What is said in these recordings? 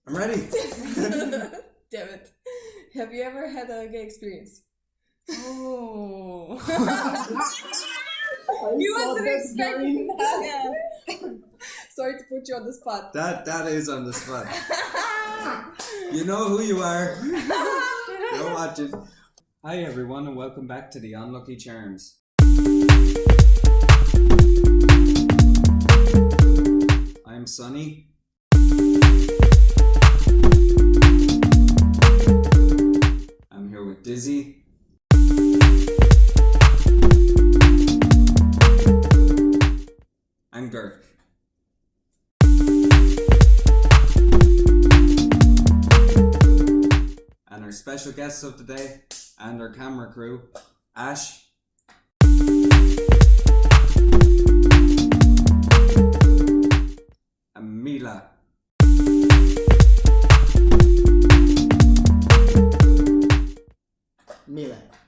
I'm ready. Damn it. Have you ever had a gay experience? Oh. You wasn't expecting that. Sorry to put you on the spot. That is on the spot. You know who you are. Go watch it. Hi everyone and welcome back to the Unlucky Charms. I'm Sunny. I'm here with Dizzy. I'm Girk. And our special guests of the day and our camera crew, Ash. And Mila.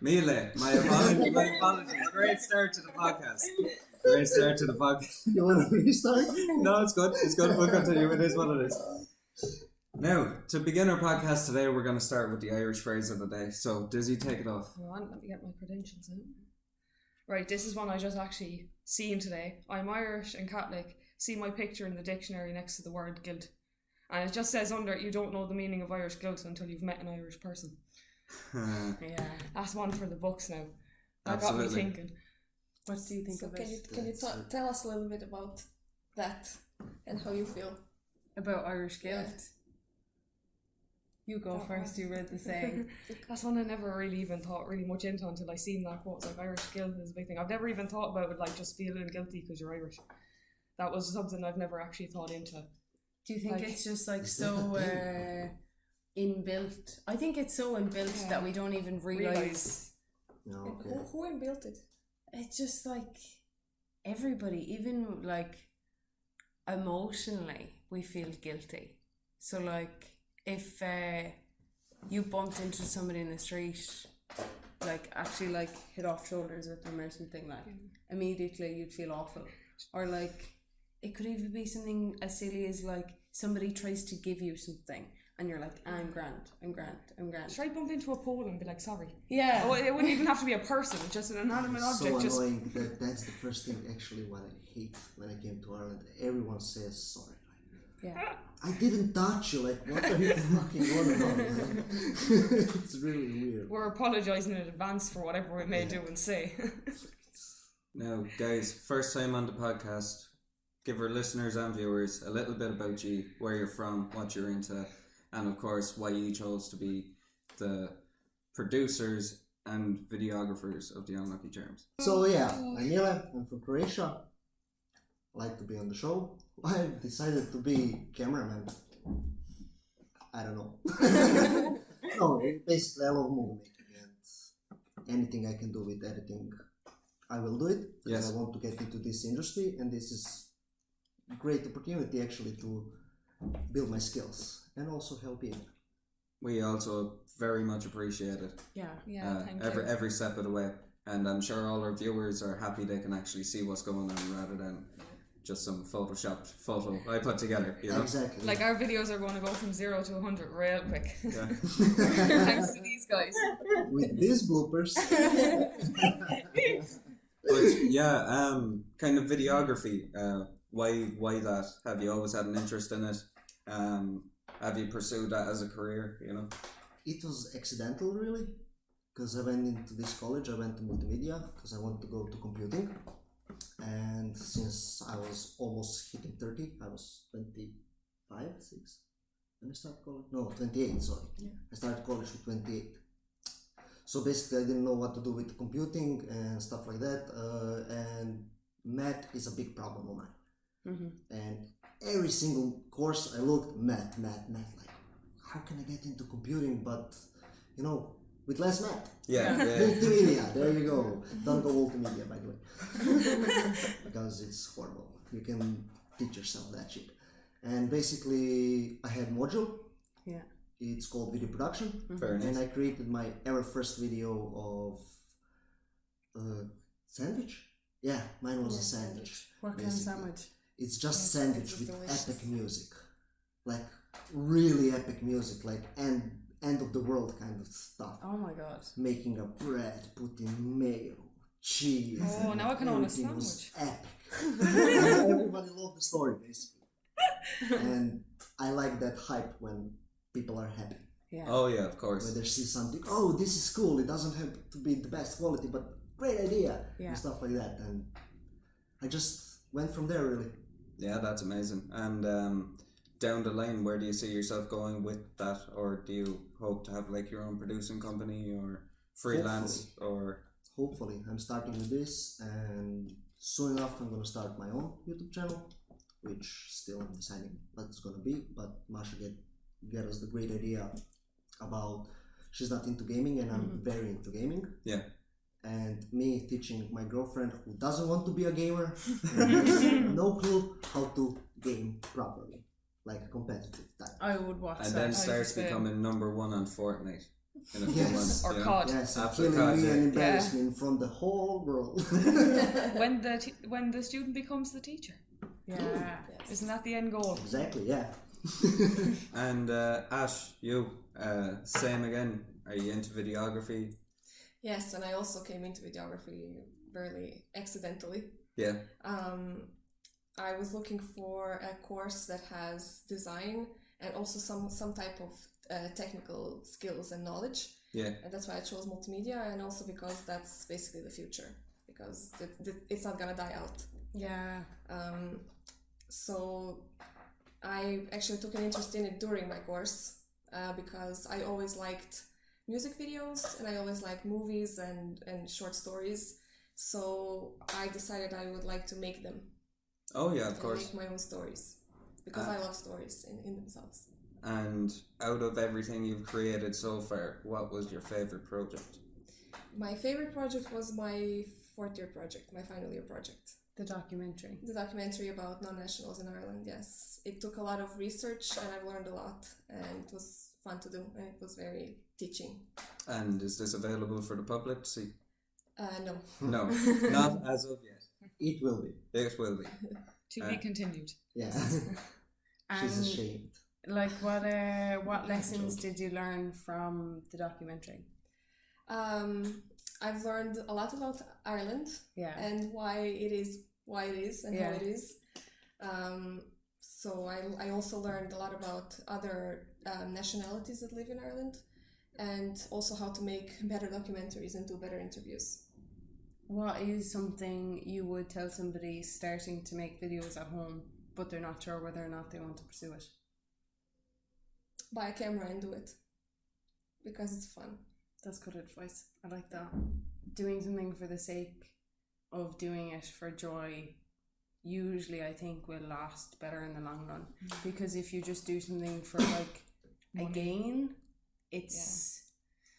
Mila, my apologies. Great start to the podcast. You want to restart? No, it's good. We'll continue. It is what it is. Now, to begin our podcast today, we're going to start with the Irish phrase of the day. So, Dizzy, take it off. Hold on, let me get my credentials out. Right, this is one I just actually seen today. I'm Irish and Catholic. See my picture in the dictionary next to the word guilt. And it just says under it, you don't know the meaning of Irish guilt until you've met an Irish person. Yeah, that's one for the books now. That got me thinking. What do you think of it? Can you tell us a little bit about that and how you feel? About Irish guilt? Yeah. You go first, you read the saying. That's one I never really even thought really much into until I seen that quote. It's like Irish guilt is a big thing. I've never even thought about it like just feeling guilty because you're Irish. That was something I've never actually thought into. Do you think it's just like so inbuilt? I think it's so inbuilt that we don't even realise. No, okay. Who inbuilt it? It's just like everybody, even like emotionally, we feel guilty. So like if you bumped into somebody in the street, like actually like hit off shoulders with them or something, like immediately you'd feel awful. Or like it could even be something as silly as like somebody tries to give you something and you're like, I'm grand. Should I bump into a pole and be like, sorry? Yeah. Oh, it wouldn't even have to be a person, just an inanimate object. So annoying. That's the first thing actually what I hate when I came to Ireland. Everyone says sorry. Yeah. I didn't touch you. Like, what are you fucking on about? Like, it's really weird. We're apologising in advance for whatever we may do and say. Now, guys, first time on the podcast. Give our listeners and viewers a little bit about you, where you're from, what you're into, and of course why you chose to be the producers and videographers of the Unlucky Charms. So yeah, I'm Mila. I'm from Croatia. I like to be on the show. I decided to be cameraman. I don't know. No, basically I love movie making and anything I can do with editing, I will do it because I want to get into this industry, and this is a great opportunity actually to build my skills and also help you. We also very much appreciate it. Yeah, thank you. Every step of the way, and I'm sure all our viewers are happy they can actually see what's going on rather than just some photoshopped photo I put together, you know? Exactly. Like our videos are going to go from 0 to 100 real quick. Yeah. Thanks to these guys. With these bloopers. But yeah, kind of videography. Why that? Have you always had an interest in it? Have you pursued that as a career? You know, it was accidental, really, because I went into this college. I went to Multimedia because I wanted to go to computing, and since I was almost hitting 30, I was 25, 6 when I started college. No, 28. Sorry, I started college with 28. So basically, I didn't know what to do with computing and stuff like that, and math is a big problem of mine. And every single course I looked, math, like, how can I get into computing, but, you know, with less math? Yeah. Multimedia, there you go. Don't go multimedia, by the way. Because it's horrible. You can teach yourself that shit. And basically, I had module. Yeah. It's called video production. Very nice. And I created my ever first video of sandwich. Yeah, mine was a sandwich. What kind of sandwich? It's just sandwich with epic music. Like really epic music, like end of the world kind of stuff. Oh my god. Making a bread, putting mayo, cheese. Oh, now I can own a everything was sandwich. epic. Everybody loved the story, basically. And I like that hype when people are happy. Yeah. Oh yeah, of When course. they see something, oh, this is cool. It doesn't have to be the best quality, but great idea. Yeah. And stuff like that. And I just went from there, really. Yeah, that's amazing. And down the line, where do you see yourself going with that, or do you hope to have like your own producing company or freelance or? Hopefully, I'm starting with this, and soon enough, I'm gonna start my own YouTube channel, which still I'm deciding what it's gonna be. But Masha get us the great idea about she's not into gaming, and I'm very into gaming. Yeah. And me teaching my girlfriend who doesn't want to be a gamer and has no clue how to game properly, like a competitive type. I would watch And that. then starts becoming number one on Fortnite in a few Yes. months. Or yeah. COD. Yes, and Absolute killing me COD, and yeah. embarrassing me in front of the whole world. When the student becomes the teacher. Yeah. Isn't that the end goal? Exactly, yeah. And Ash, you same again. Are you into videography? Yes, and I also came into videography very accidentally. Yeah. I was looking for a course that has design and also some type of technical skills and knowledge. Yeah. And that's why I chose multimedia, and also because that's basically the future, because it's not gonna die out. Yeah. So I actually took an interest in it during my course because I always liked music videos and I always liked movies and short stories. So I decided I would like to make them. Oh yeah, of and course. Make my own stories because I love stories in themselves. And out of everything you've created so far, what was your favorite project? My favorite project was my fourth year project, my final year project. The documentary. The documentary about non-nationals in Ireland, yes. It took a lot of research and I've learned a lot, and it was fun to do, and it was very teaching. And is this available for the public to see? No. No, not as of yet. It will be. It will be. To be continued. Yeah. And She's ashamed. like what lessons did you learn from the documentary? I've learned a lot about Ireland Yeah. and why it is and how it is. So I also learned a lot about other nationalities that live in Ireland, and also how to make better documentaries and do better interviews. What is something you would tell somebody starting to make videos at home but they're not sure whether or not they want to pursue it? Buy a camera and do it, because it's fun. That's good advice. I like that. Doing something for the sake of doing it for joy usually I think will last better in the long run. Because if you just do something for like a gain, it's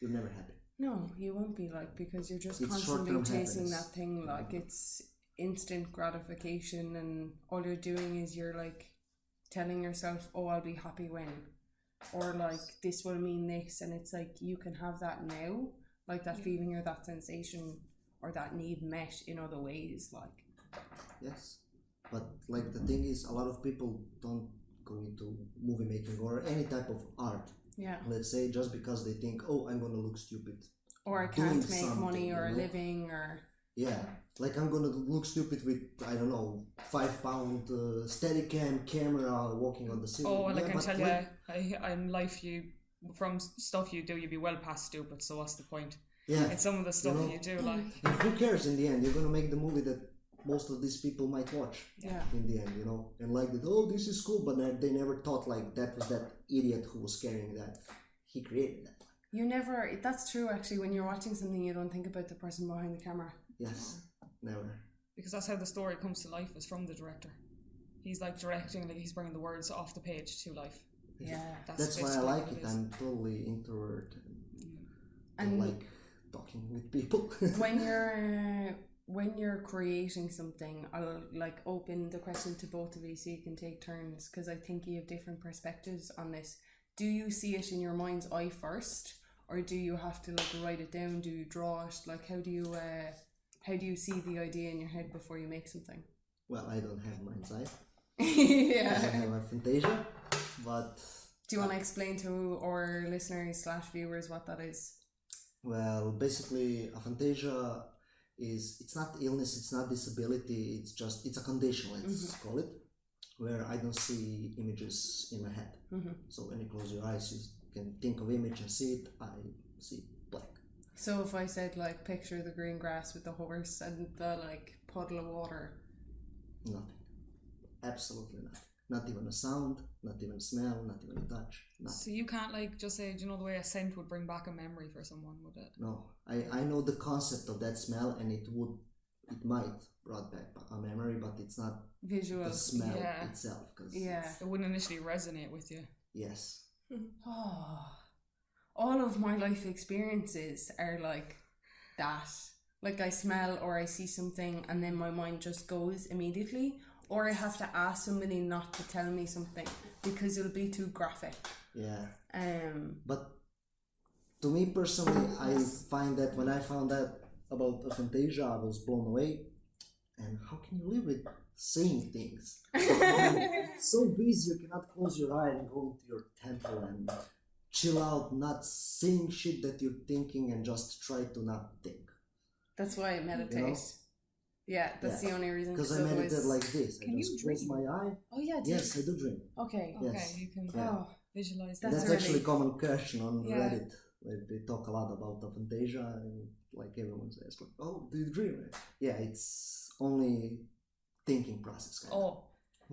You're never happy. no, you won't be, like, because you're just It's constantly short-term chasing happiness. that thing. Like, it's instant gratification, and all you're doing is you're like telling yourself, oh, I'll be happy when, or like this will mean this, and it's like you can have that now, like that feeling or that sensation or that need met in other ways, like. Yes. But like the thing is, a lot of people don't go into movie making or any type of art. Yeah. Let's say just because they think, oh, I'm gonna look stupid. Or I doing can't make something, money or a you know? living or. Yeah, like I'm gonna look stupid with, I don't know, 5 pound Steadicam camera walking on the ceiling. Oh, well, I Yeah, can but tell like, you, in life, from stuff you do, you'd be well past stupid. So what's the point? Yeah, It's some of the stuff you do, like. and who cares in the end? You're gonna make the movie that most of these people might watch. Yeah. In the end, you know, and like that. Oh, this is cool, but they never thought like that was that idiot who was carrying that. He created that. You never. That's true. Actually, when you're watching something, you don't think about the person behind the camera. Yes, never. Because that's how the story comes to life, is from the director. He's like directing, like he's bringing the words off the page to life. Yeah. That's why I basically like what it. is. I'm totally introvert And and like talking with people. when you're creating something, I'll like open the question to both of you so you can take turns, because I think you have different perspectives on this. Do you see it in your mind's eye first, or do you have to like write it down? Do you draw it? Like how do you see the idea in your head before you make something? Well, I don't have mind's eye. I Yeah. don't have a fantasia, but Do you want to explain to our listeners / viewers what that is? Well, basically, aphantasia it's not illness, it's not disability, it's a condition, let's call it, where I don't see images in my head. So when you close your eyes, you can think of image and see it. I see black. So if I said like picture the green grass with the horse and the like puddle of water. Nothing. Absolutely nothing. Not even a sound, not even a smell, not even a touch. Nothing. So you can't like just say, do you know the way a scent would bring back a memory for someone, would it? No. I know the concept of that smell, and it might brought back a memory, but it's not Visual. the smell Yeah. itself. Cause Yeah. It wouldn't initially resonate with you. Yes. Oh, all of my life experiences are like that. Like I smell or I see something and then my mind just goes immediately, or I have to ask somebody not to tell me something because it'll be too graphic. Yeah. But To me personally, I find that when I found out about aphantasia, I was blown away. And how can you live with seeing things? It's so busy, you cannot close your eye and go into your temple and chill out, not seeing shit that you're thinking, and just try to not think. that's why I meditate. You know? Yeah, that's the only reason. Because I meditate like this. Can I you just close my eye. Oh yeah. Yes, I do dream. Okay. Okay, Yes. you can Yeah. Oh, visualize That's that. That's a actually a relief. common question on Yeah. Reddit, where they talk a lot about aphantasia, and like everyone says, like, "Oh, do you dream?" Yeah, it's only thinking process. Kind of. Oh,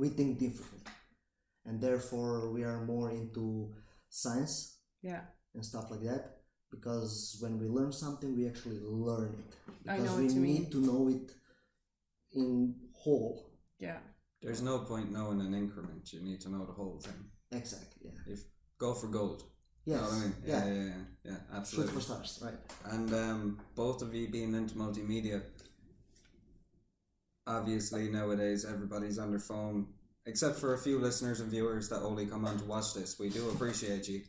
We think differently, and therefore we are more into science yeah. and stuff like that. Because when we learn something, we actually learn it. I Because know we what you need mean. to know it in whole. Yeah. There's no point knowing an increment. You need to know the whole thing. Exactly. Yeah. Go for gold. Yes. You know what I mean? Yeah. Yeah, Shoot absolutely. for stars. Right. And both of you being into multimedia, obviously nowadays everybody's on their phone, except for a few listeners and viewers that only come on to watch this. We do appreciate you.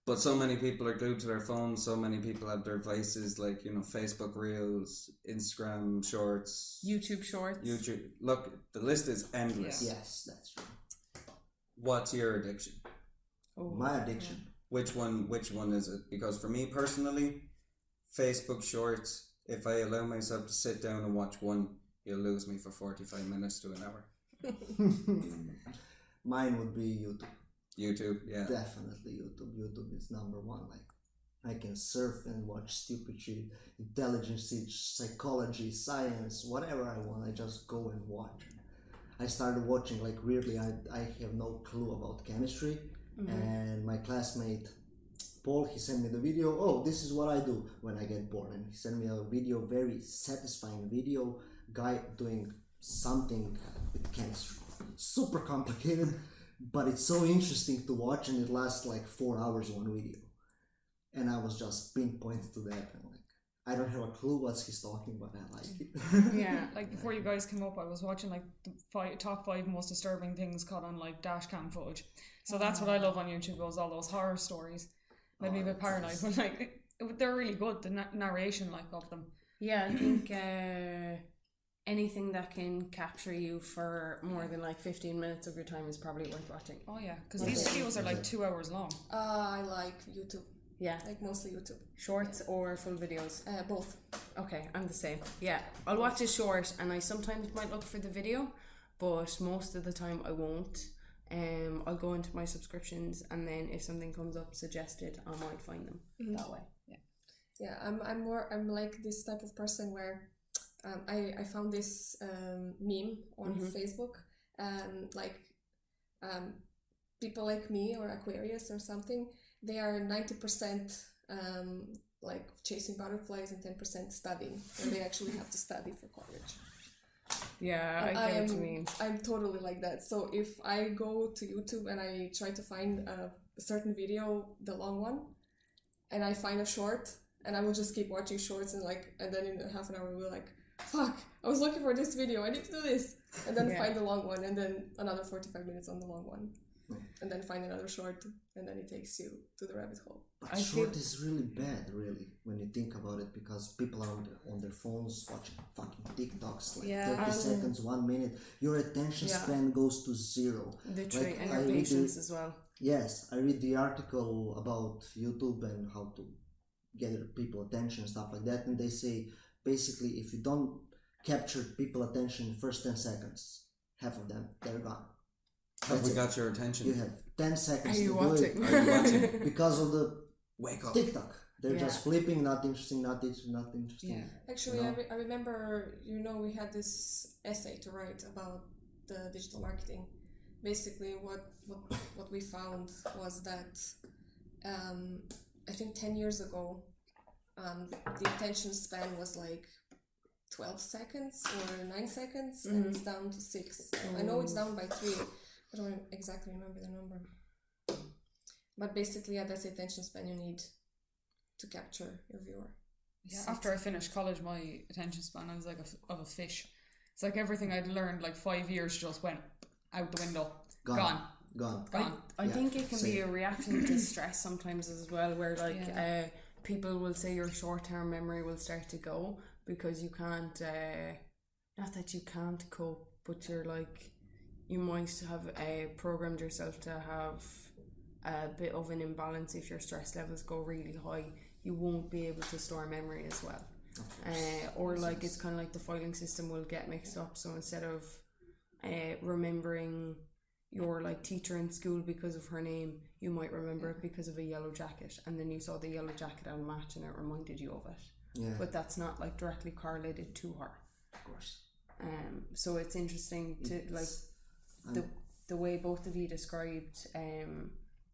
But so many people are glued to their phones. So many people have their devices, like Facebook Reels, Instagram Shorts, YouTube Shorts. YouTube. Look, the list is endless. Yes, that's true. What's your addiction? Oh. My addiction. Which one is it? Because for me personally, Facebook Shorts, if I allow myself to sit down and watch one, you'll lose me for 45 minutes to an hour. Mine would be YouTube. YouTube, yeah. Definitely YouTube. YouTube is number one. Like, I can surf and watch stupid shit, intelligence, psychology, science, whatever I want. I just go and watch. I started watching like weirdly. I have no clue about chemistry, and my classmate Paul, he sent me the video. Oh, this is what I do when I get bored, and he sent me a video, very satisfying video, guy doing something with chemistry, super complicated, but it's so interesting to watch, and it lasts like 4 hours one video, and I was just pinpointed to that, and like, I don't have a clue what he's talking, but I like it. Yeah. like before you guys came up, I was watching like the top 5 most disturbing things caught on like dash cam footage. So that's what I love on YouTube, was all those horror stories. Maybe a bit paranoid, but like they're really good. The narration like of them. Yeah, I think anything that can capture you for more than like 15 minutes of your time is probably worth watching. Oh yeah, because these videos are like 2 hours long. I like YouTube, Yeah. like mostly YouTube. Shorts or full videos? Both. Okay, I'm the same. Yeah, I'll watch a short and I sometimes might look for the video, but most of the time I won't. I'll go into my subscriptions, and then if something comes up suggested, I might find them that way. Yeah, I'm like this type of person where I found this meme on Facebook, people like me or Aquarius or something, they are 90% like chasing butterflies and 10% studying, and they actually have to study for college. Yeah, And I get what you mean. I'm totally like that. So if I go to YouTube and I try to find a certain video, the long one, and I find a short, and I will just keep watching shorts, and then in half an hour we'll be like, fuck, I was looking for this video, I need to do this, and then Yeah. find the long one, and then another 45 minutes on the long one. and then find another short, and then it takes you to the rabbit hole. But short is really bad, really, when you think about it, because people are on their phones watching fucking TikToks, like 30 seconds, 1 minute. Your attention span goes to zero. Literally, Like, and your patience as well. Yes, I read the article about YouTube and how to gather people attention, stuff like that, and they say basically if you don't capture people attention in the first 10 seconds, half of them, they're gone. Have we got your attention? You have 10 seconds Are you to watching? do it. Are you watching? Because of the Wake up. TikTok. They're just flipping, not interesting, not interesting. Yeah. Actually, I remember, we had this essay to write about the digital marketing. Basically, what we found was that I think 10 years ago, the attention span was like 12 seconds or 9 seconds, and it's down to 6. I know it's down by 3. I don't exactly remember the number. But basically, that's the attention span you need to capture your viewer. Yeah, after I finished college, my attention span, I was like of a fish. It's like everything I'd learned like 5 years just went out the window. Gone. I think it can be a reaction to stress sometimes as well, where like people will say your short-term memory will start to go because you can't, not that you can't cope, but you're like, you might have programmed yourself to have a bit of an imbalance. If your stress levels go really high, you won't be able to store memory as well. Or like it's kind of like the filing system will get mixed up, so instead of remembering your like teacher in school because of her name, you might remember it because of a yellow jacket, and then you saw the yellow jacket on match and it reminded you of it. But that's not like directly correlated to her. Of course. So it's interesting to like the way both of you described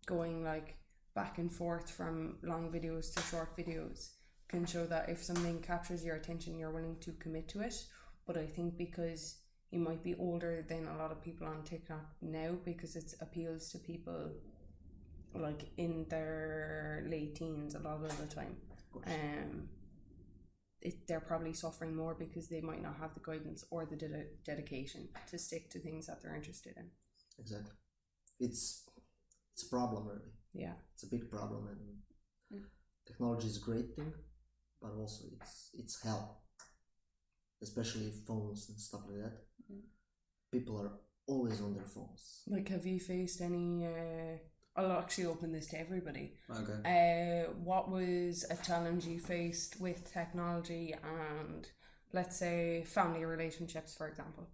going like back and forth from long videos to short videos can show that if something captures your attention, you're willing to commit to it. But I think because you might be older than a lot of people on TikTok now, because it appeals to people like in their late teens a lot of the time. They're probably suffering more because they might not have the guidance or the dedication to stick to things that they're interested in. Exactly. It's a problem, really. Yeah. It's a big problem, and technology is a great thing, but also it's hell. Especially phones and stuff like that. People are always on their phones. Like, have you faced any I'll actually open this to everybody. Okay. What was a challenge you faced with technology and, let's say, family relationships, for example?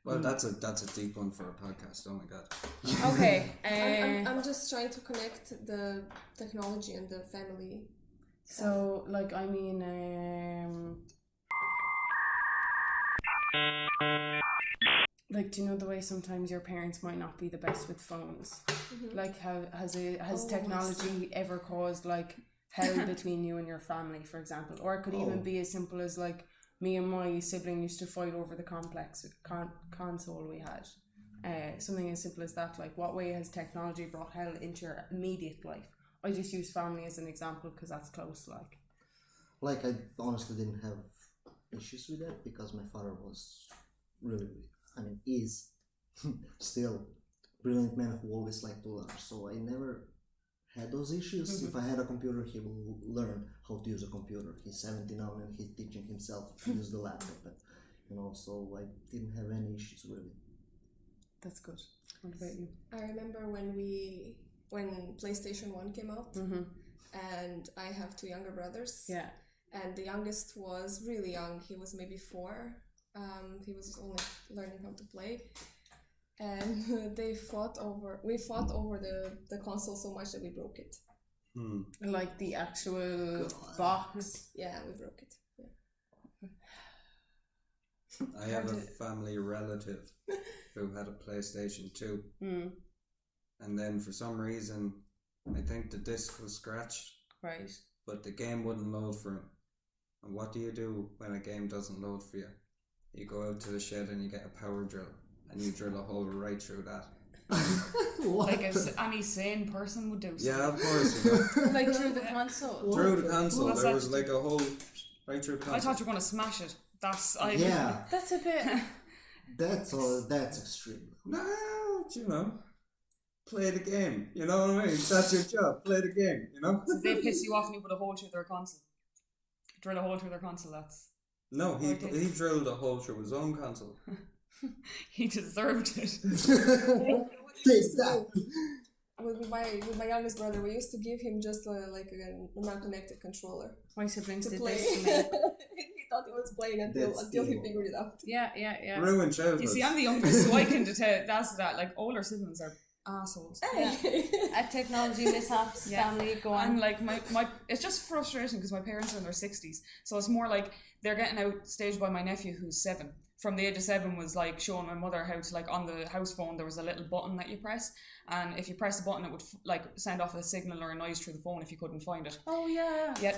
Well, that's a deep one for a podcast. Oh my god. Okay. I'm just trying to connect the technology and the family. So, like, I mean, like, do you know the way sometimes your parents might not be the best with phones? Like, has technology ever caused like hell between you and your family, for example? Or it could even be as simple as like me and my sibling used to fight over the complex console we had. Something as simple as that. Like, what way has technology brought hell into your immediate life? I just use family as an example because that's close. Like, I honestly didn't have issues with that because my father was really, is still brilliant man who always liked to learn. So I never had those issues. If I had a computer, he will learn how to use a computer. He's 70 now and he's teaching himself to use the laptop. But, so I didn't have any issues really. That's good. What about you? I remember when PlayStation 1 came out, and I have 2 younger brothers. Yeah. And the youngest was really young. He was maybe 4. He was only learning how to play. And we fought over the console so much that we broke it. Like the actual box. Yeah, we broke it. Yeah. I have a family relative who had a PlayStation 2. And then for some reason, I think the disc was scratched. Right. But the game wouldn't load for him. And what do you do when a game doesn't load for you? You go out to the shed and you get a power drill. And you drill a hole right through that. Like any sane person would do. Yeah, of course. You know. Like through the console. Through the console. What's There that? was like a hole right through the console. I thought you were going to smash it. That's a bit. That's extreme. No, you know, play the game. You know what I mean? That's your job. Play the game. You know. So they piss you off and you put a hole through their console. Drill a hole through their console. That's No, he drilled a hole through his own console. he deserved it. Take that. With my youngest brother, we used to give him just like a non-connected controller My siblings to did play. this to me. He thought he was playing until he evil. figured it out. Yeah. Ruined childhood. You see, I'm the youngest, so I can attest that. Like older siblings are assholes. At technology mishaps, family, go on. And like my it's just frustration because my parents are in their 60s, so it's more like they're getting outstaged by my nephew who's 7. From the age of 7 was like showing my mother how to, like, on the house phone there was a little button that you press, and if you press the button it would like send off a signal or a noise through the phone if you couldn't find it. Oh yeah. Yeah,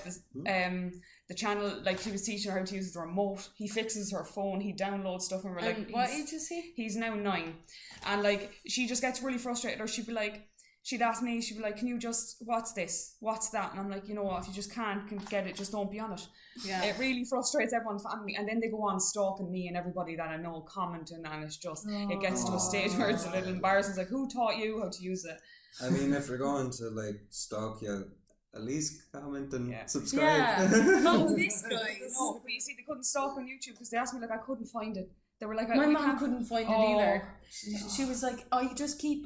the channel, like, she was teaching her how to use the remote. He fixes her phone, he downloads stuff, and we're like, What age is he? He's now 9, and like she just gets really frustrated, or she'd be like, she'd ask me, she'd be like, can you just, what's this, what's that? And I'm like, you know what, if you just can't get it, just don't be on it. Yeah. It really frustrates everyone's family, and then they go on stalking me and everybody that I know, commenting, and it's just, it gets to a stage where it's a little embarrassing. It's like, who taught you how to use it? I mean, if you're going to like stalk you, at least comment and subscribe. Yeah. Follow this guy. No, but you see, they couldn't stalk on YouTube because they asked me, like, I couldn't find it. They were like, My we mom can't- couldn't find it Oh. either. She was like, "Oh, you just keep.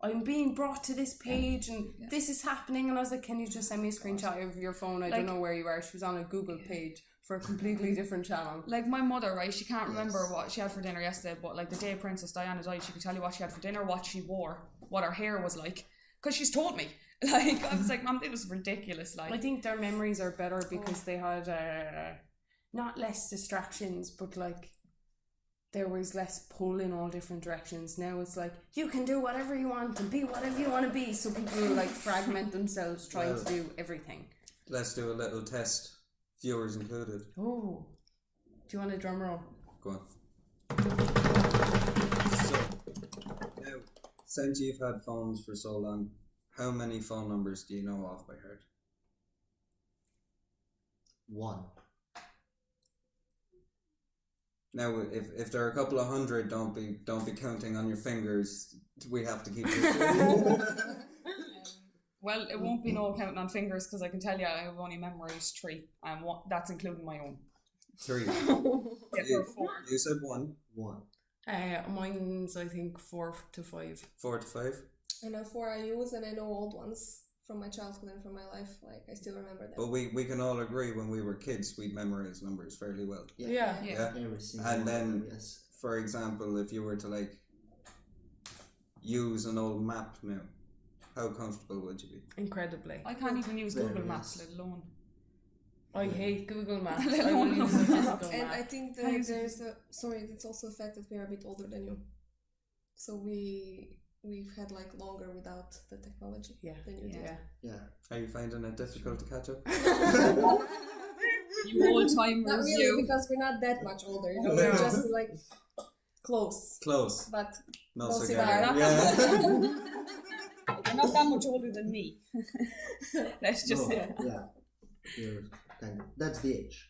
I'm being brought to this page, and this is happening." And I was like, "Can you just send me a screenshot of your phone? I don't know where you are." She was on a Google page for a completely different channel. Like my mother, right? She can't remember what she had for dinner yesterday, but like the day Princess Diana died, she could tell you what she had for dinner, what she wore, what her hair was like, because she's told me. Like, I was like, Mom, it was ridiculous. Like, I think their memories are better because they had not less distractions, but like there was less pull in all different directions. Now it's like you can do whatever you want and be whatever you want to be. So people like fragment themselves trying to do everything. Let's do a little test, viewers included. Oh, do you want a drum roll? Go on. So, now, since you've had phones for so long, how many phone numbers do you know off by heart? 1. Now, if there are a couple of hundred, don't be counting on your fingers. We have to keep it. well, it won't be no counting on fingers because I can tell you I've only memorised 3, and that's including my own. 3. Yeah, 4. You said 1. 1. Mine's I think 4 to 5. 4 to 5. I know 4 I use, and I know old ones from my childhood and from my life. Like, I still remember them. But we can all agree when we were kids, we'd memorize numbers fairly well. Yeah. Every single And one, then, yes. for example, if you were to like use an old map now, how comfortable would you be? Incredibly. I can't even use Very Google nice. Maps, let alone. I hate Google Maps. Let I will alone use a Google physical And I map. think that there's it's also a fact that we are a bit older than you. So we've had like longer without the technology than you did. Yeah. Are you finding it difficult to catch up? You old timers, Not really, because we're not that much older. You know, we're just like close. Close. But Not no so cigar. good. Yeah. You're not that much older than me. Let's just say. Yeah. You're kind of, that's the age.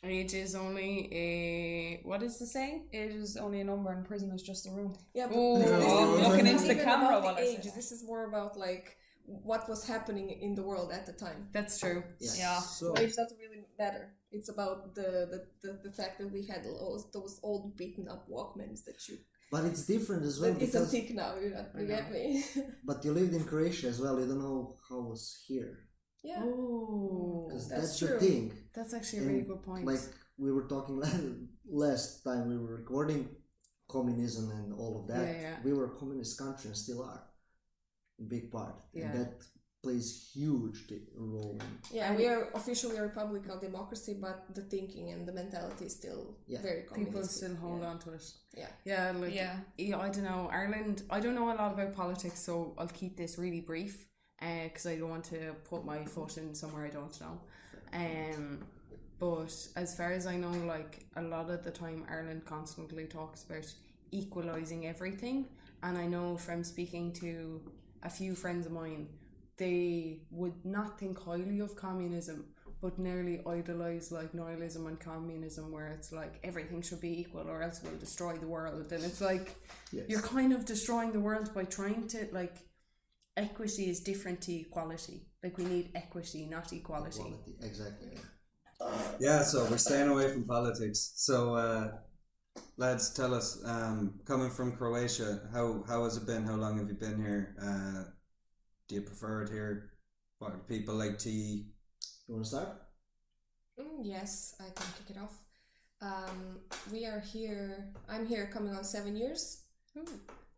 Age is only a, what is the saying? Age is only a number and prison is just a room. yeah, but Oh, this is looking not into the even camera about while the I age. said that. This is more about like what was happening in the world at the time. That's true. Yes. Yeah. So, Age doesn't really matter. It's about the fact that we had those old beaten up Walkmans that you. But it's different as well That it's a because. tick now. You get me? But you lived in Croatia as well. You don't know how it was here. Yeah. Oh, Because That's that's your true. thing. that's actually a really And, good point. Like we were talking last time we were recording, communism and all of that. Yeah. We were a communist country and still are, in big part. Yeah. And that plays huge role. Yeah, And- we are officially a republican democracy, but the thinking and the mentality is still very communist. People still hold on to it. Yeah. Yeah, like, Yeah. I don't know, Ireland, I don't know a lot about politics, so I'll keep this really brief, because I don't want to put my foot in somewhere I don't know. But as far as I know, like, a lot of the time Ireland constantly talks about equalising everything, and I know from speaking to a few friends of mine, they would not think highly of communism, but nearly idolize like nihilism and communism, where it's like everything should be equal or else we'll destroy the world. And it's like Yes. you're kind of destroying the world by trying to like equity is different to equality. Like we need equity, not equality. Equality, exactly. Yeah, so we're staying away from politics. So, lads, tell us, coming from Croatia, how has it been? How long have you been here? Do you prefer it here? What do people like tea? You want to start? Yes, I can kick it off. We are here. I'm here coming on 7 years.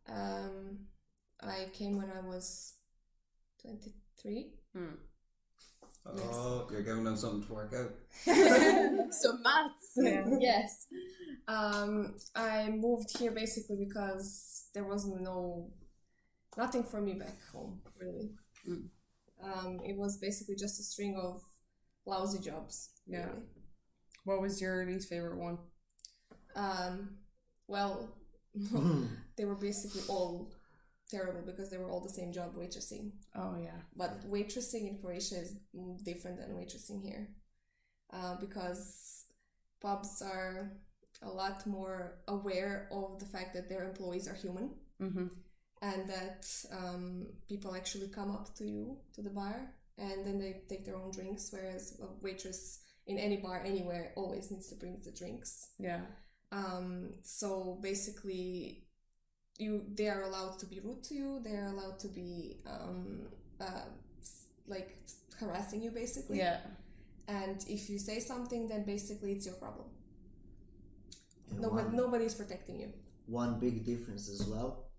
I came when I was 23. Oh, you're giving them something to work out. So maths. Yeah. Yes. I moved here basically because there was nothing for me back home, really. It was basically just a string of lousy jobs. Yeah. Really. What was your least favorite one? Well, they were basically all terrible because they were all the same job, waitressing. Oh yeah. But waitressing in Croatia is different than waitressing here, because pubs are a lot more aware of the fact that their employees are human, and that people actually come up to you, to the bar, and then they take their own drinks, whereas a waitress in any bar anywhere always needs to bring the drinks. Yeah. So basically they are allowed to be rude to you, they are allowed to be like harassing you basically. Yeah. And if you say something, then basically it's your problem. And Nobody's protecting you. one big difference as well.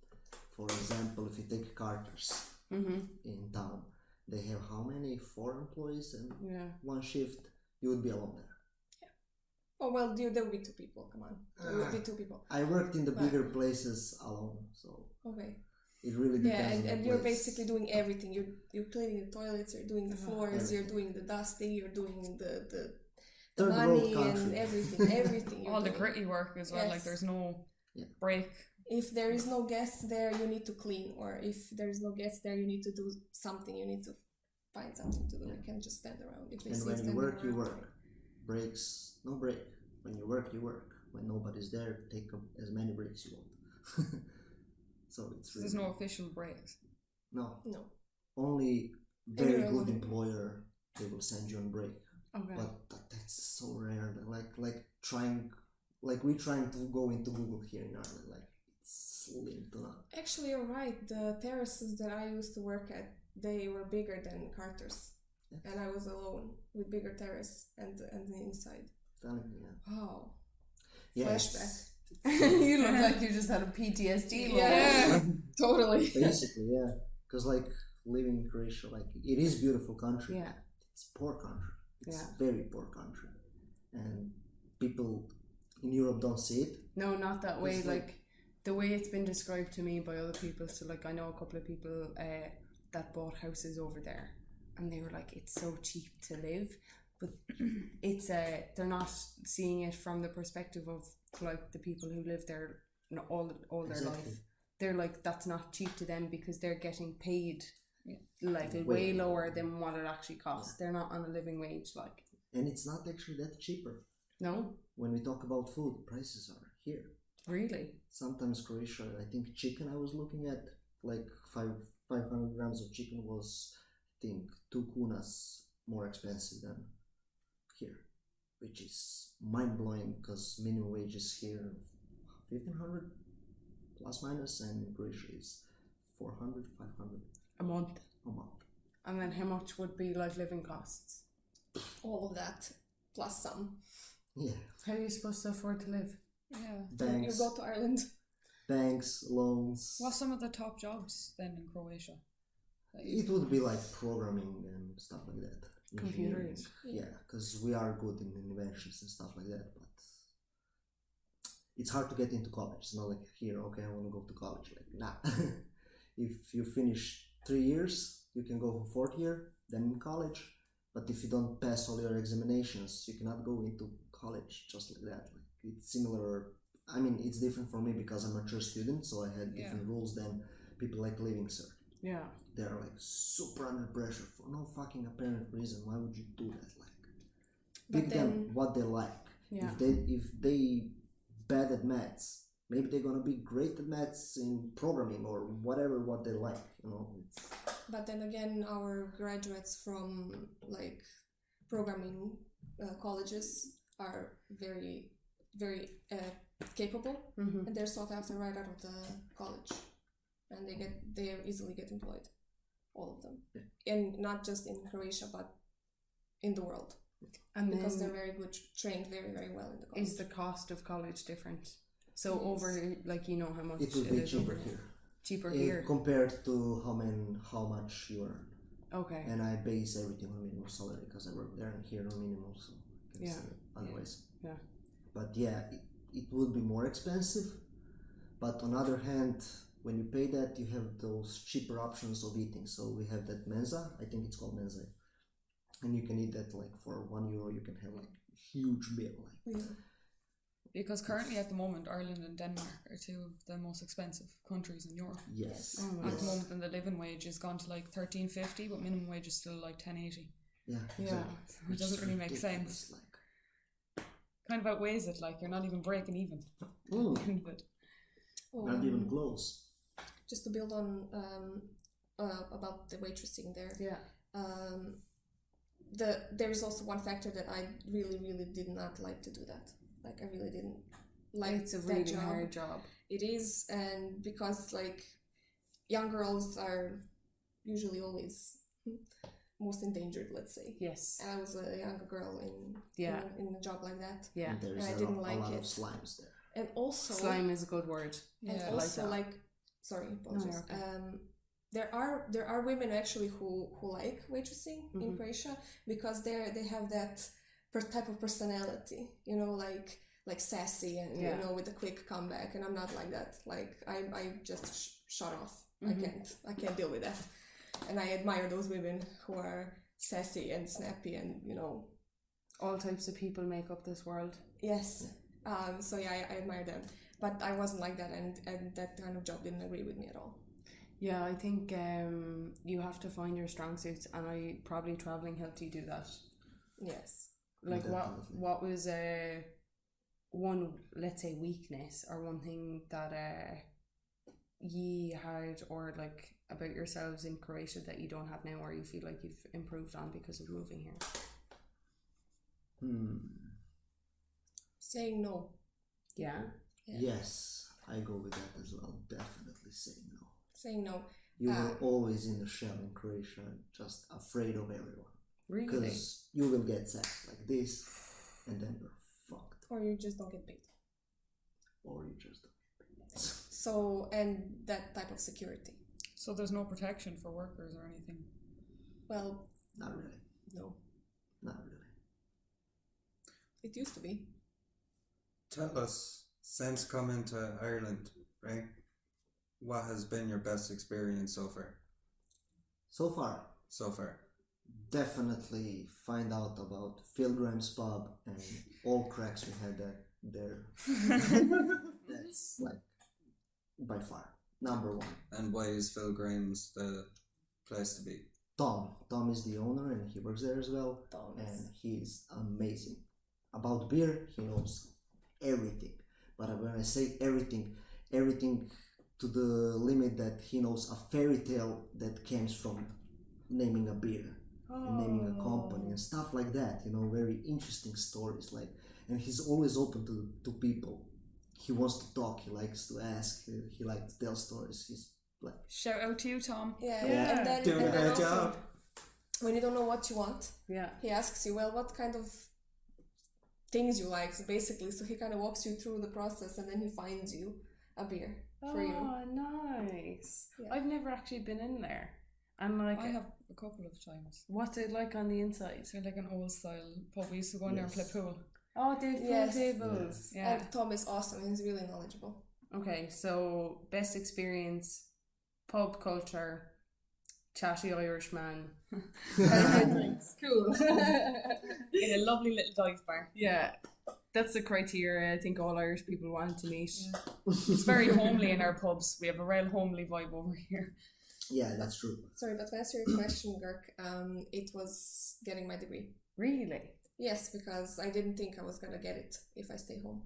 For example, if you take Carter's in town, they have how many? 4 employees and Yeah. one shift. You would be alone there. Oh well, there will be 2 people. Come on, there will be 2 people. I worked in the bigger places alone, so Okay. it really depends. Yeah, on the and you're place. basically doing everything. You're cleaning the toilets, you're doing the floors, you're doing the dusting, you're doing the Third world money and country. everything. You're All the doing. gritty work as well. Like Yes. there's no Yeah. break. If there is no guest there, you need to clean, or if there is no guest there, you need to do something. You need to find something to do. You can't just stand around. If they And see when you standing work, you around, work. Breaks, no break. When you work, you work. When nobody's there, take as many breaks you want. So it's really There's no official breaks. no. No. Only very you're good alone. employer they will send you on break. Okay. But that's so rare. Like trying, like we trying to go into Google here in Ireland. Like it's slim to none. Actually, you're right. The terraces that I used to work at, they were bigger than Carter's, and I was alone with bigger terrace and the inside. Telling you, yeah. Wow. Yeah, Flashback. You look like you just had a PTSD moment. Yeah, totally. Basically, yeah. Because like living in Croatia, like it is beautiful country. Yeah. It's poor country. It's Yeah. very poor country, and people in Europe don't see it. No, not that way. It's Like the way it's been described to me by other people. So like I know a couple of people that bought houses over there, and they were like, it's so cheap to live, but it's they're not seeing it from the perspective of like the people who live there all their Exactly. life. They're like, that's not cheap to them because they're getting paid like Way way lower lower. than what it actually costs. They're not on a living wage. Like And it's not actually that cheaper. no, When we talk about food, prices are here. really. Sometimes Croatia, I think chicken I was looking at, like 500 grams of chicken was, I think, 2 kunas more expensive than here, which is mind-blowing because minimum wage is here 1,500 plus minus, and in Croatia is 400, 500 A month. a month. And then how much would be like living costs? All of that plus some. Yeah, How are you supposed to afford to live? Yeah. You banks, go to Ireland. banks, loans. What's some of the top jobs then in Croatia? It would be like programming and stuff like that. Computers. Engineering. Yeah, because we are good in inventions and stuff like that, but it's hard to get into college. It's not like here, okay, I want to go to college. Like, nah. If you finish 3 years, you can go for 4th year, then in college. But if you don't pass all your examinations, you cannot go into college just like that. Like, it's similar. I mean, it's different for me because I'm a mature student, so I had different rules than people like Living Sir. Yeah. They're like super under pressure for no fucking apparent reason. Why would you do that? Like, pick But them then- what they like. Yeah. If they bad at maths, maybe they're gonna be great at maths in programming or whatever what they like. It's, But then again, our graduates from like programming colleges are very, very capable, Mm-hmm. and they're sought after right out of the college, and they easily get employed, all of them, and not just in Croatia but in the world, And because then they're very good, trained very, very well in the college. is the cost of college different? So Yes. over, like, you know how much it will be is cheaper over here. Cheaper here. Compared to how much you earn. Okay. And I base everything on minimum salary because I work there and here on minimum, so I can Yeah. say otherwise. Yeah. But yeah, it would be more expensive. But on other hand, when you pay that, you have those cheaper options of eating. So we have that mensa. I think it's called mensa, and you can eat that like for €1. You can have like huge meal. Like Yeah. Because currently at the moment, Ireland and Denmark are two of the most expensive countries in Europe. yes, Oh my At the yes. moment, and the living wage has gone to like $13.50, but minimum wage is still like $10.80. Yeah, Yeah. exactly. It doesn't It's really make ridiculous, sense. Like, Kind of outweighs it, like you're not even breaking even. But not even close. Just to build on about the waitressing there. Yeah. There is also one factor that I really, really did not like to do that. Like I really didn't like It's a that really job. hard job. It is, and because like young girls are usually always most endangered, let's say. Yes. And I was a younger girl Yeah. in a job like that, Yeah. And there's And I a didn't lot like of it. slimes there. and also Slime is a good word. and yeah, like also that. like sorry, apologies. you're okay. There are women actually who like waitressing in Mhm. Croatia because they have that type of personality, you know, like sassy and Yeah. you know with a quick comeback. And I'm not like that. Like I just shut off. Mhm. I can't deal with that. And I admire those women who are sassy and snappy and you know All types of people make up this world. yes. So yeah, I admire them. But I wasn't like that, and that kind of job didn't agree with me at all. Yeah, I think you have to find your strong suits, and probably traveling helped you do that. Yes. Like Definitely. what was one, let's say, weakness or one thing that ye had or like about yourselves in Croatia that you don't have now, or you feel like you've improved on because of moving here? Saying no. Yeah. Yeah. Yes, I go with that as well. Definitely saying no. Saying no. You were always in the shell in Croatia, just afraid of everyone. Really? Because you will get sacked like this, and then you're fucked. Or you just don't get paid. Or you just don't. So, and that type of security. so there's no protection for workers or anything. Well, Not really. no. Not really. It used to be. Tell us, since coming to Ireland, right? What has been your best experience so far? So far, definitely find out about Phil Graham's pub and all cracks we had there. That's like by far number one. And why is Phil Graham's the place to be? Tom is the owner and he works there as well. Tom And is- he's amazing. About beer, he knows everything. But when I say everything to the limit that he knows a fairy tale that comes from naming a beer and naming a company and stuff like that. You know, very interesting stories. Like, and he's always open to people. He wants to talk. He likes to ask. He likes to tell stories. He's like, Shout out to you, Tom. Yeah. Yeah. And then, Doing and a then great also, job. when you don't know what you want, Yeah. he asks you, well, what kind of things you like, so basically. So he kind of walks you through the process and then he finds you a beer for you. Oh, nice. Yeah. I've never actually been in there. And like, I have a couple of times. what's it like on the inside? It's like an old style pub. We used to go in there and play Yes. pool. Oh, they've pool Yes. tables. Yeah. And Tom is awesome. He's really knowledgeable. Okay, so best experience, pub culture, chatty Irishman. Cool. In a lovely little dive bar. Yeah, that's the criteria I think all Irish people want to meet. It's very homely in our pubs. We have a real homely vibe over here. yeah, that's true. Sorry, but to answer your question, Girk, it was getting my degree. Really? Yes, because I didn't think I was gonna get it if I stay home.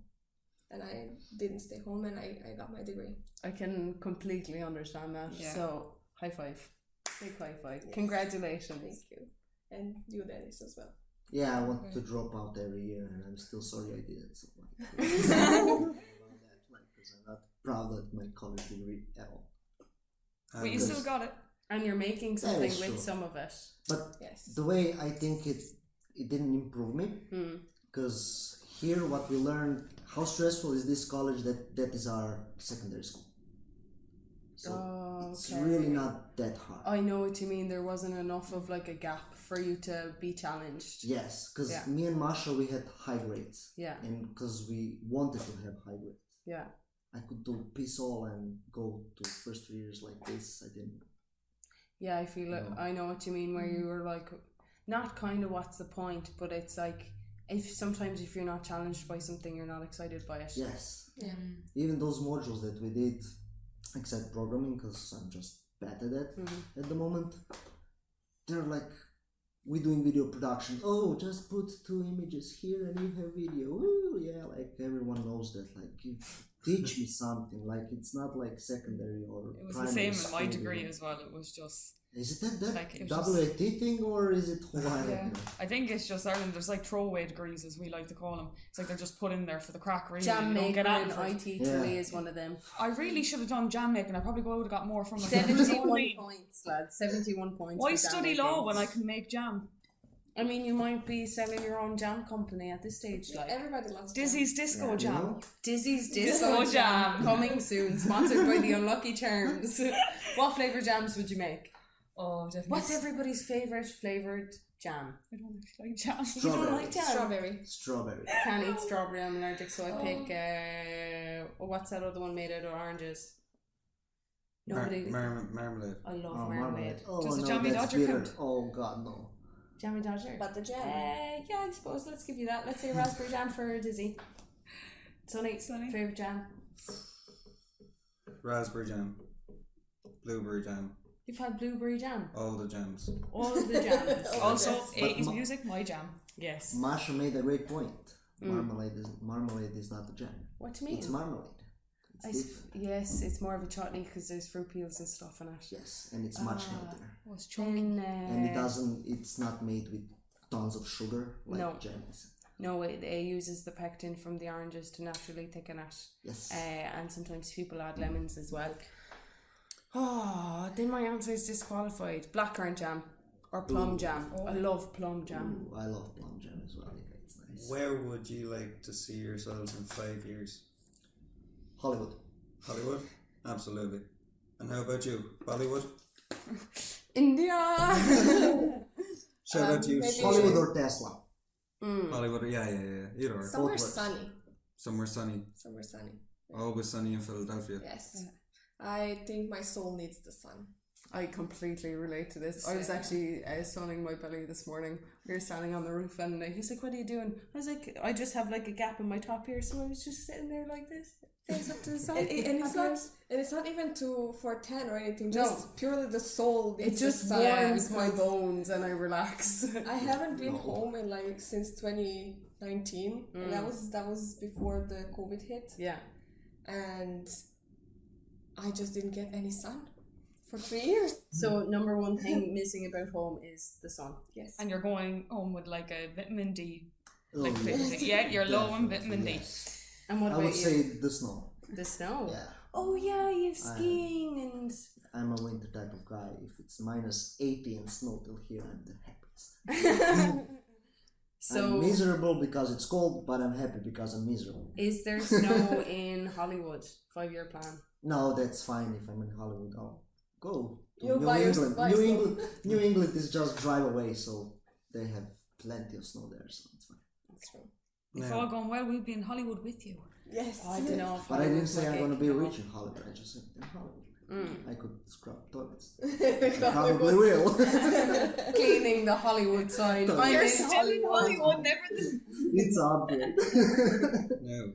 And I didn't stay home and I got my degree. I can completely understand that. Yeah. So, high five. Big high five. Yes. Thank Thank you. And you, Dennis, as well. Yeah, I want to drop out every year, and I'm still sorry I did it. So like, because I'm not proud of my college degree at all. But you still got it. And you're making something is with true. some of it. But Yes. the way I think it didn't improve me, because here what we learned, how stressful is this college, that is our secondary school. So it's Okay. really not that hard. I know what you mean. There wasn't enough of like a gap for you to be challenged. Yes, because Yeah. me and Masha, we had high grades. Yeah. And because we wanted to have high grades. Yeah. I could do piss all and go to first 3 years like this. I didn't. Yeah, I feel it. No. I know what you mean. Where you were like, not kind of what's the point, but it's like if you're not challenged by something, you're not excited by it. Yes. Yeah. Even those modules that we did, except programming, because I'm just bad at that at the moment, they're like, we're doing video production. Oh, just put 2 images here and you have video. Woo, yeah, like everyone knows that. Like, you teach me something. Like, it's not like secondary or It was the primary same in school, my you degree know. as well. It was just, Is it that Like, it was WAT thing or is it Hawaii? yeah. I think it's just Ireland. There's like throwaway degrees, as we like to call them. It's like they're just put in there for the crack, really. Jam You don't maker get out in for it. IT to me is one of them. I really should have done jam making. I probably would have got more from it. 71 points, lads. 71 points. Why for jam study making. law when I can make jam? I mean, you might be selling your own jam company at this stage. Like Everybody loves Dizzy's Disco You Jam. know? Dizzy's Disco Disco Jam. Jam coming soon, sponsored by the Unlucky Charms. What flavour jams would you make? Oh, definitely. What's everybody's favourite flavoured jam? I don't actually like jam. You don't like jam? Strawberry. Strawberry. Can't eat strawberry, I'm allergic, so I pick what's that other one made out of oranges? Nobody. Marmalade. I love Oh, marmalade. Oh, Does the no, Jammy that's Dodger bitter. count? Oh, God, no. Jammy Dodger. But the jam. Yeah, I suppose. Let's give you that. Let's say raspberry jam for Dizzy. Sonny, favourite jam? Raspberry jam. Blueberry jam. You've had blueberry jam. All the jams. All of the jams. Also, Yes. 80s But music, my jam. Yes. Masha made a great point. Marmalade is not a jam. What do you mean? It's marmalade. It's different. Yes, it's more of a chutney because there's fruit peels and stuff in it. Yes, and it's much healthier. Oh, it's chunky. Then, And it doesn't. It's not made with tons of sugar like No. jam is. No, it uses the pectin from the oranges to naturally thicken it. Yes. And sometimes people add lemons as well. Oh, then my answer is disqualified. Blackcurrant jam or plum jam. I love plum jam. Ooh, I love plum jam as well. Yeah, it's nice. Where would you like to see yourselves in 5 years? Hollywood. Hollywood? Absolutely. And how about you? Bollywood? India. Shout out to you. maybe- Hollywood or Tesla. Hollywood, yeah. Either or. Somewhere works. sunny. Somewhere sunny. Somewhere sunny. Always sunny in Philadelphia. Yes. I think my soul needs the sun. I completely relate to this. I was actually sunning my belly this morning. We were standing on the roof and he's like, "What are you doing?" I was like, "I just have like a gap in my top here, so I was just sitting there like this, face up to the sun." And it's Happy not as- and it's not even for 10 or anything, No. just purely the soul It needs just the sun. warms my because bones and I relax. I haven't been home in like since 2019 and that was before the COVID hit, Yeah. and I just didn't get any sun for 3 years. So number one thing missing about home is the sun. Yes. And you're going home with like a vitamin D. Oh, Like yes. yeah, you're low on Definitely, vitamin D. yes. And what I about would you? say the snow. The snow. Yeah. Oh yeah, you've skiing and I'm a winter type of guy. If it's minus 80 and snow till here, I'm the happiest. so I'm miserable because it's cold, but I'm happy because I'm miserable. is there snow in Hollywood? 5-year plan. No, that's fine if I'm in Hollywood. I'll go to You'll New buy your- England. buy New snow. England. New England is just drive away, so they have plenty of snow there, so it's fine. That's true. If Now, all going well, we'll be in Hollywood with you. Yes. I don't know. If But I didn't Hollywood's say my I'm gonna cake, be you know. rich in Hollywood. I just said in Hollywood. I could scrub toilets. Probably Probably will. Cleaning the Hollywood sign. You're I'm in still in Hollywood, never the It's upgrade. now,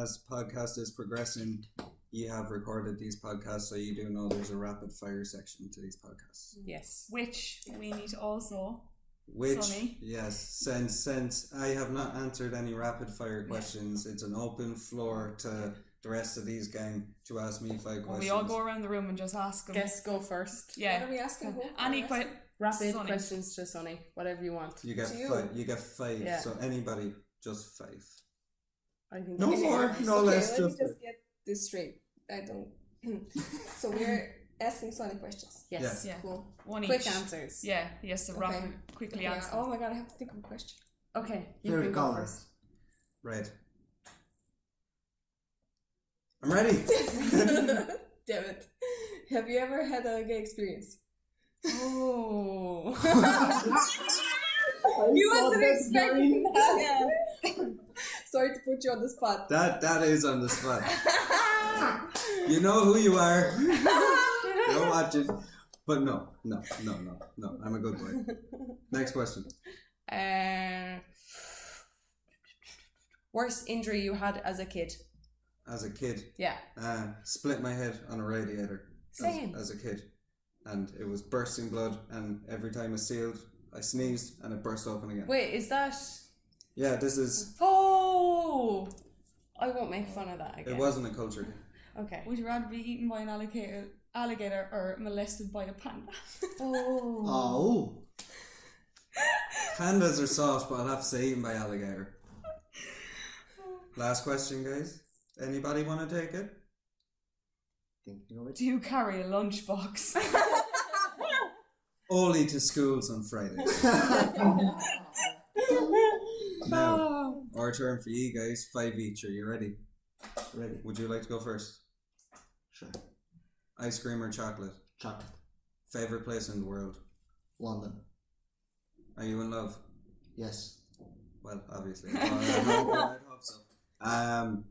as podcast is progressing, you have recorded these podcasts, so you do know there's a rapid fire section to these podcasts. Yes. which we need to also Which, Sonny. yes, since I have not answered any rapid fire questions, it's an open floor to the rest of these gang to ask me 5 questions. Well, we all go around the room and just ask them. Guess go first. Yeah. What are we asking? Who? Any What are we question? Rapid Sonny. questions to Sonny. Whatever you want. You get To you. 5. You get 5. Yeah. So anybody, just 5. I think No that's more, fair. no okay, less. let me Just just get this straight. I don't. So we're asking Sonny questions. Yes. Yeah. Cool. One Quick each. answers. Yeah, yes, to Okay. quickly Yeah. answer. Oh my god, I have to think of a question. Okay, you Favorite can go color. first. red. I'm ready. Damn it. Have you ever had a gay experience? Oh. You wasn't expecting that. Sorry to put you on the spot. That is on the spot. You know who you are. Don't watch it. But no. I'm a good boy. Next question. Worst injury you had as a kid? As a kid, Yeah. split my head on a radiator. Same. As a kid. And it was bursting blood, and every time it sealed, I sneezed and it burst open again. Wait, is that? Yeah, this is. Oh, I won't make fun of that again. It wasn't a culture thing. Okay. Would you rather be eaten by an alligator or molested by a panda? Oh. Oh, Pandas are soft, but I'll have to say eaten by alligator. Last question, guys. Anybody want to take it? thinking of it. Do you carry a lunchbox? Only to schools on Fridays. Now, our turn for you guys. 5 each. Are you ready? Ready? Would you like to go first? Sure. Ice cream or chocolate? Chocolate. Favorite place in the world? London. Are you in love? Yes. Well, obviously. I hope so.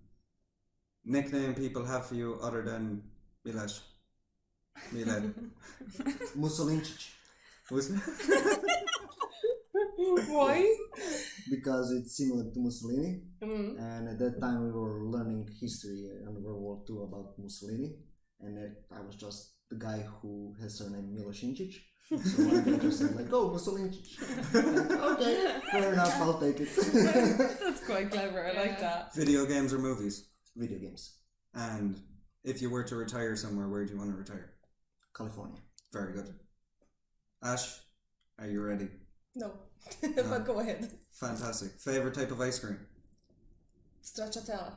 Nickname people have for you other than Milash? Milad. Mussolini. Why? Because it's similar to Mussolini. Mm. And at that time we were learning history and World War II about Mussolini. And I was just the guy who has surname Milosinic. So one day I just said like, oh, Mussolini. Okay, fair enough, I'll take it. That's quite clever. I like Yeah. that. Video games or movies? Video games. And if you were to retire somewhere, where do you want to retire? California. Very good. Ash, are you ready? No. But go ahead. Fantastic. Favorite type of ice cream? Stracciatella.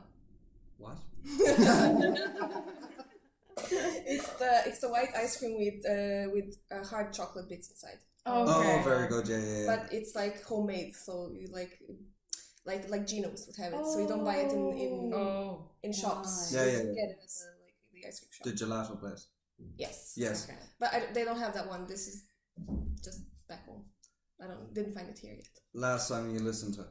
What? It's the white ice cream with hard chocolate bits inside. Okay. Oh, very good. Yeah. But it's like homemade, so you like Geno's would have it. So you don't buy it Oh. in shops. Yeah, You yeah, get it at the ice cream shop. The gelato place. Yes. Yes. Okay. But they don't have that one. This is just back home. Didn't find it here yet. Last song you listened to?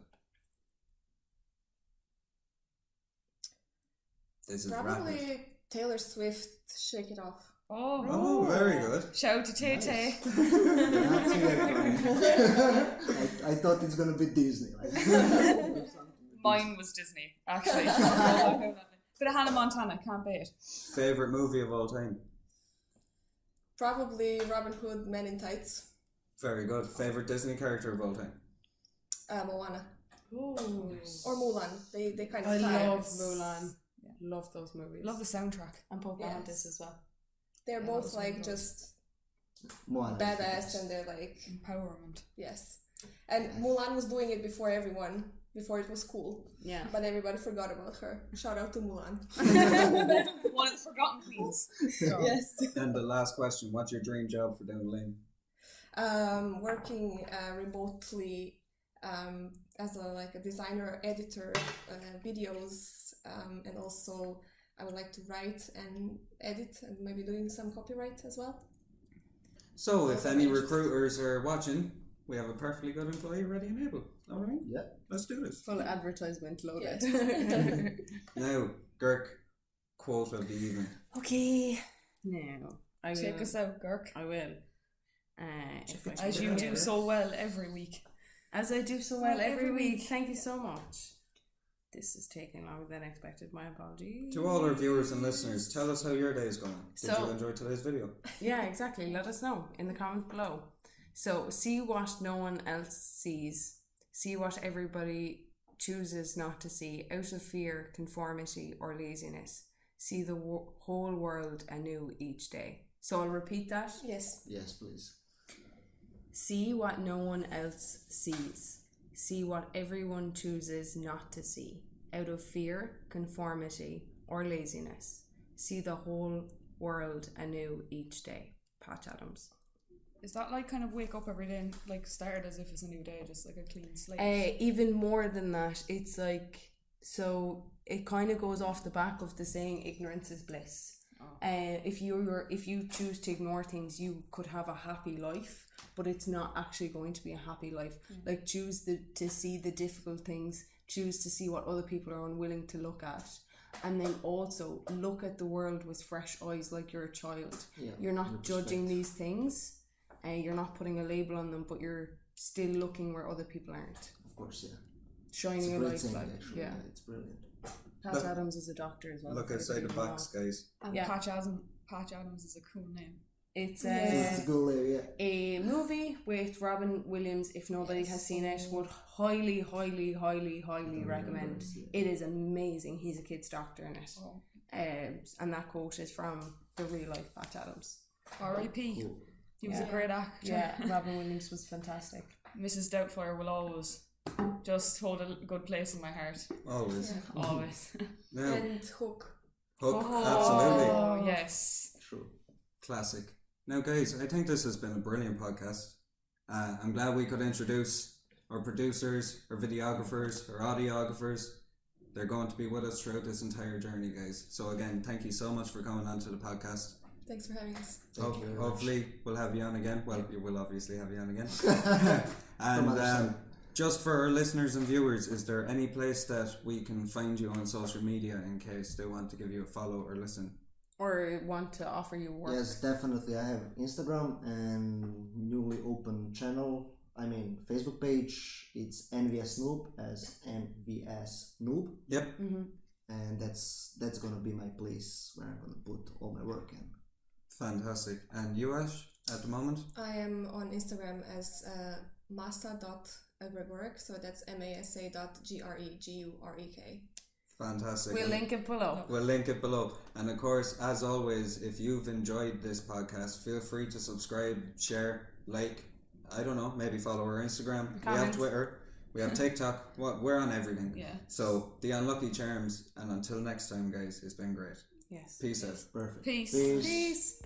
This is rapid. Probably Taylor Swift, Shake It Off. Oh. Oh, very good. Shout out to Tay Tay. That's it. I thought it's gonna be Disney. Like. Mine was Disney, actually. Bit of Hannah Montana, can't beat it. Favorite movie of all time? Probably Robin Hood, Men in Tights. Very good. Favorite Disney character of all time? Moana. Ooh. Or Mulan. They kind of I tie. love Mulan. Love those movies. Love the soundtrack. and Pocahontas Yes. as well. They're Yeah, both those like are good. just Moana is the badass best. and they're like, Empowerment. yes. And Mulan was doing it before everyone, before it was cool. Yeah. But everybody forgot about her. Shout out to Mulan. One of the forgotten queens. Yes. And the last question, what's your dream job for down the lane? Working remotely as a designer, editor, videos, and also I would like to write and edit and maybe doing some copyright as well. So if Those are any my interests. recruiters are watching, we have a perfectly good employee ready and able. Alright? Yeah. Let's do this. Full advertisement loaded. Yes. Now, Girk, quote of the evening. Okay. Now, I will. Check us out, Girk. I will. If I As can you do remember. so well every week. As I do so well every Every week. week. Thank you so much. This is taking longer than expected. My apologies. To all our viewers and listeners, tell us how your day is going. Did So- you enjoy today's video? Yeah, exactly. Let us know in the comments below. So see what no one else sees. See what everybody chooses not to see out of fear, conformity, or laziness. See the whole world anew each day. So I'll repeat that. Yes. Yes, please. See what no one else sees. See what everyone chooses not to see out of fear, conformity, or laziness. See the whole world anew each day. Patch Adams. Is that like kind of wake up every day and like start as if it's a new day, just like a clean slate? Even more than that, it's like, so it kind of goes off the back of the saying ignorance is bliss. If you choose to ignore things, you could have a happy life, but it's not actually going to be a happy life. Like choose to see the difficult things, choose to see what other people are unwilling to look at, and then also look at the world with fresh eyes like you're a child. You're not judging these things, you're not putting a label on them, but you're still looking where other people aren't. Of course, yeah. Shining a light, thing, like, actually. yeah. It's brilliant. Patch Adams is a doctor as well. Look outside the box, guys. And Yeah. Patch Adams is a cool name. It's It's a good layer, yeah. a movie with Robin Williams. If nobody has seen it, would highly recommend. It is amazing. He's a kid's doctor in it. And that quote is from the real life Patch Adams. R.I.P. Cool. He was a great actor. Yeah, Robin Williams was fantastic. Mrs. Doubtfire will always just hold a good place in my heart. Always. Always. Now, And Hook. Hook, Oh. absolutely. Oh, yes. True. Classic. Now, guys, I think this has been a brilliant podcast. I'm glad we could introduce our producers, our videographers, our audiographers. They're going to be with us throughout this entire journey, guys. So again, thank you so much for coming on to the podcast. Thanks for having us. Thank you very much. Hopefully we'll have you on again. Well, we will obviously have you on again. From other And side. just for our listeners and viewers, is there any place that we can find you on social media in case they want to give you a follow or listen? Or want to offer you work. Yes, definitely. I have Instagram and newly open channel. I mean, Facebook page. It's NVS Noob as NVS Noob, Yep. Mm-hmm. and that's gonna be my place where I'm gonna put all my work in. Fantastic. And you, Ash, at the moment? I am on Instagram as masa.gregorek, so that's masa.gregurek. Fantastic. We'll link it below. We'll link it below. And of course, as always, if you've enjoyed this podcast, feel free to subscribe, share, like, I don't know, maybe follow our Instagram. We have Comment. Twitter. We have TikTok. We're on everything. Yeah. So, the unlucky charms. And until next time, guys, it's been great. Yes. Peace out. Perfect. Peace. Peace.